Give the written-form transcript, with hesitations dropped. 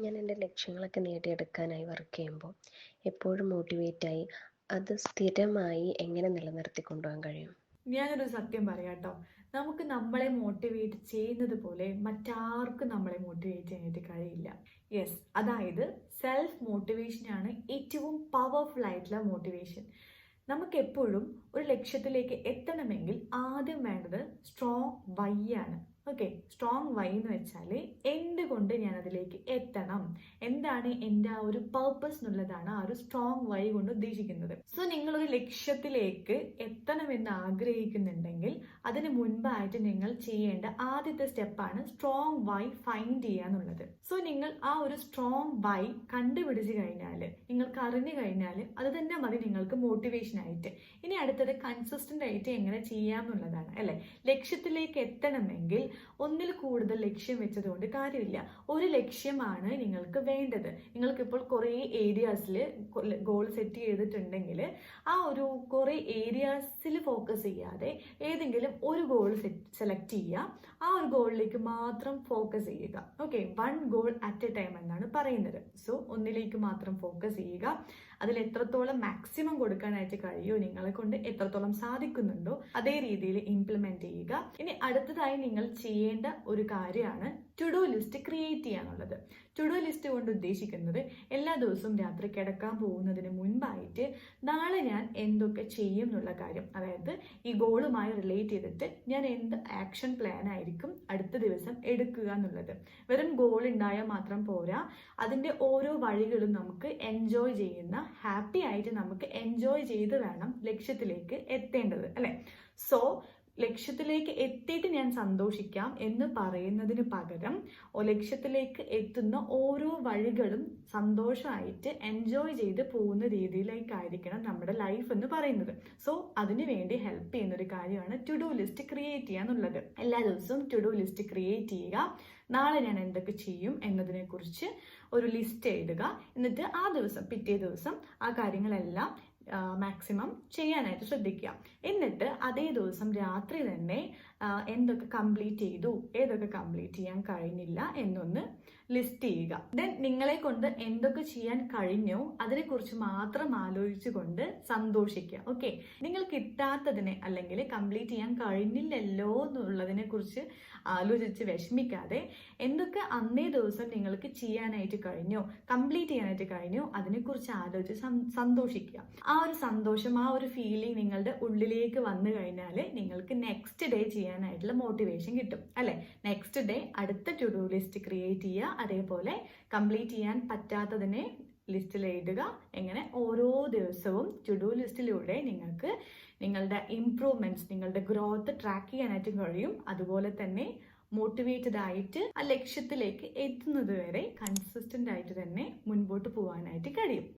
ഞാൻ എൻ്റെ ലക്ഷ്യങ്ങളൊക്കെ നേടിയെടുക്കാനായി വർക്ക് ചെയ്യുമ്പോൾ എപ്പോഴും മോട്ടിവേറ്റായി അത് സ്ഥിരമായി എങ്ങനെ നിലനിർത്തി കൊണ്ടുപോകാൻ കഴിയും? ഞാനൊരു സത്യം പറയാം കേട്ടോ. നമുക്ക് നമ്മളെ മോട്ടിവേറ്റ് ചെയ്യുന്നത് പോലെ മറ്റാർക്കും നമ്മളെ മോട്ടിവേറ്റ് ചെയ്യാനായിട്ട് കഴിയില്ല. യെസ്, അതായത് സെൽഫ് മോട്ടിവേഷനാണ് ഏറ്റവും പവർഫുൾ ആയിട്ടുള്ള മോട്ടിവേഷൻ. നമുക്ക് എപ്പോഴും ഒരു ലക്ഷ്യത്തിലേക്ക് എത്തണമെങ്കിൽ ആദ്യം വേണ്ടത് സ്ട്രോങ് വൈ ആണ്. ഓക്കെ, സ്ട്രോങ് വൈ എന്ന് വെച്ചാൽ എന്തുകൊണ്ട് ഞാൻ അതിലേക്ക് എത്തണം, എന്താണ് എൻ്റെ ആ ഒരു പർപ്പസ് എന്നുള്ളതാണ് ആ ഒരു സ്ട്രോങ് വൈ കൊണ്ട് ഉദ്ദേശിക്കുന്നത്. സോ നിങ്ങളൊരു ലക്ഷ്യത്തിലേക്ക് എത്തണമെന്ന് ആഗ്രഹിക്കുന്നുണ്ടെങ്കിൽ അതിന് മുൻപായിട്ട് നിങ്ങൾ ചെയ്യേണ്ട ആദ്യത്തെ സ്റ്റെപ്പാണ് സ്ട്രോങ് വൈ ഫൈൻഡ് ചെയ്യുക എന്നുള്ളത്. സോ നിങ്ങൾ ആ ഒരു സ്ട്രോങ് വൈ കണ്ടുപിടിച്ച് കഴിഞ്ഞാൽ, നിങ്ങൾക്ക് അറിഞ്ഞു കഴിഞ്ഞാൽ അത് തന്നെ മതി നിങ്ങൾക്ക് മോട്ടിവേഷൻ ആയിട്ട്. ഇനി അടുത്തത് കൺസിസ്റ്റന്റ് ആയിട്ട് എങ്ങനെ ചെയ്യാമെന്നുള്ളതാണ് അല്ലെ. ലക്ഷ്യത്തിലേക്ക് എത്തണമെങ്കിൽ ഒന്നിൽ കൂടുതൽ ലക്ഷ്യം വെച്ചതുകൊണ്ട് കാര്യമില്ല. ഒരു ലക്ഷ്യമാണ് നിങ്ങൾക്ക് വേണ്ടത്. നിങ്ങൾക്ക് ഇപ്പോൾ കുറേ ഏരിയാസിൽ ഗോൾ സെറ്റ് ചെയ്തിട്ടുണ്ടെങ്കിൽ ആ ഒരു കുറേ ഏരിയാസിൽ ഫോക്കസ് ചെയ്യാതെ ഏതെങ്കിലും ഒരു ഗോൾ സെലക്ട് ചെയ്യുക. ആ ഒരു ഗോളിലേക്ക് മാത്രം ഫോക്കസ് ചെയ്യുക. Okay, one goal at A time എന്നാണ് പറയുന്നത്. സോ ഒന്നിലേക്ക് മാത്രം ഫോക്കസ് ചെയ്യുക. അതിൽ എത്രത്തോളം മാക്സിമം കൊടുക്കാനായിട്ട് കഴിയുമോ, നിങ്ങളെ കൊണ്ട് എത്രത്തോളം സാധിക്കുന്നുണ്ടോ അതേ രീതിയിൽ ഇംപ്ലിമെന്റ് ചെയ്യുക. ഇനി അടുത്തതായി നിങ്ങൾ ചെയ്യേണ്ട ഒരു കാര്യമാണ് ടു ഡു ലിസ്റ്റ് ക്രിയേറ്റ് ചെയ്യാന്നുള്ളത്. ടു ഡു ലിസ്റ്റ് കൊണ്ട് ഉദ്ദേശിക്കുന്നത് എല്ലാ ദിവസവും രാത്രി കിടക്കാൻ പോകുന്നതിന് മുൻപായിട്ട് നാളെ ഞാൻ എന്തൊക്കെ ചെയ്യും എന്നുള്ള കാര്യം, അതായത് ഈ ഗോളുമായി റിലേറ്റ് ചെയ്തിട്ട് ഞാൻ എന്ത് ആക്ഷൻ പ്ലാൻ ആയിരിക്കും അടുത്ത ദിവസം എടുക്കുക എന്നുള്ളത്. വെറും ഗോൾ ഉണ്ടായാൽ മാത്രം പോരാ, അതിൻ്റെ ഓരോ വഴികളും നമുക്ക് എൻജോയ് ചെയ്യുന്ന, ഹാപ്പി ആയിട്ട് നമുക്ക് എൻജോയ് ചെയ്ത് വേണം ലക്ഷ്യത്തിലേക്ക് എത്തേണ്ടത് അല്ലെ. സോ ലക്ഷ്യത്തിലേക്ക് എത്തിയിട്ട് ഞാൻ സന്തോഷിക്കാം എന്ന് പറയുന്നതിന് പകരം ലക്ഷ്യത്തിലേക്ക് എത്തുന്ന ഓരോ വഴികളും സന്തോഷമായിട്ട് എൻജോയ് ചെയ്ത് പോകുന്ന രീതിയിലേക്കായിരിക്കണം നമ്മുടെ ലൈഫ് എന്ന് പറയുന്നത്. സോ അതിനു വേണ്ടി ഹെൽപ്പ് ചെയ്യുന്ന ഒരു കാര്യമാണ് ടു ഡു ലിസ്റ്റ് ക്രിയേറ്റ് ചെയ്യുക എന്നുള്ളത്. എല്ലാ ദിവസവും ടു ഡു ലിസ്റ്റ് ക്രിയേറ്റ് ചെയ്യുക. നാളെ ഞാൻ എന്തൊക്കെ ചെയ്യും എന്നതിനെ കുറിച്ച് ഒരു ലിസ്റ്റ് എഴുതുക. എന്നിട്ട് ആ ദിവസം പിറ്റേ ദിവസം ആ കാര്യങ്ങളെല്ലാം മാക്സിമം ചെയ്യാനായിട്ട് ശ്രദ്ധിക്കുക. എന്നിട്ട് അതേ ദിവസം രാത്രി തന്നെ എന്തൊക്കെ കംപ്ലീറ്റ് ചെയ്തു, ഏതൊക്കെ കംപ്ലീറ്റ് ചെയ്യാൻ കഴിഞ്ഞില്ല എന്നൊന്ന് ലിസ്റ്റ് ചെയ്യുക. ദെൻ നിങ്ങളെ കൊണ്ട് എന്തൊക്കെ ചെയ്യാൻ കഴിഞ്ഞോ അതിനെക്കുറിച്ച് മാത്രം ആലോചിച്ചുകൊണ്ട് സന്തോഷിക്കുക. ഓക്കെ, നിങ്ങൾ കിട്ടാത്തതിനെ അല്ലെങ്കിൽ കംപ്ലീറ്റ് ചെയ്യാൻ കഴിഞ്ഞില്ലല്ലോ എന്നുള്ളതിനെ കുറിച്ച് ആലോചിച്ച് വിഷമിക്കാതെ എന്തൊക്കെ അന്നേ ദിവസം നിങ്ങൾക്ക് ചെയ്യാനായിട്ട് കഴിഞ്ഞോ, കംപ്ലീറ്റ് ചെയ്യാനായിട്ട് കഴിഞ്ഞോ അതിനെക്കുറിച്ച് ആലോചിച്ച് സന്തോഷിക്കുക. ആ ഒരു സന്തോഷം, ആ ഒരു ഫീലിംഗ് നിങ്ങളുടെ ഉള്ളിലേക്ക് വന്നു കഴിഞ്ഞാൽ നിങ്ങൾക്ക് നെക്സ്റ്റ് ഡേ ചെയ്യാനായിട്ടുള്ള മോട്ടിവേഷൻ കിട്ടും അല്ലെ. നെക്സ്റ്റ് ഡേ അടുത്ത ടു ഡു ലിസ്റ്റ് ക്രിയേറ്റ് ചെയ്യുക. അതേപോലെ കംപ്ലീറ്റ് ചെയ്യാൻ പറ്റാത്തതിനെ ലിസ്റ്റിൽ എഴുതുക. എങ്ങനെ ഓരോ ദിവസവും ടു ഡു ലിസ്റ്റിലൂടെ നിങ്ങൾക്ക് നിങ്ങളുടെ ഇംപ്രൂവ്മെന്റ്സ്, നിങ്ങളുടെ ഗ്രോത്ത് ട്രാക്ക് ചെയ്യാനായിട്ട് കഴിയും. അതുപോലെ തന്നെ മോട്ടിവേറ്റഡ് ആയിട്ട് ആ ലക്ഷ്യത്തിലേക്ക് എത്തുന്നത് വരെ കൺസിസ്റ്റന്റ് ആയിട്ട് തന്നെ മുൻപോട്ട് പോകാനായിട്ട് കഴിയും.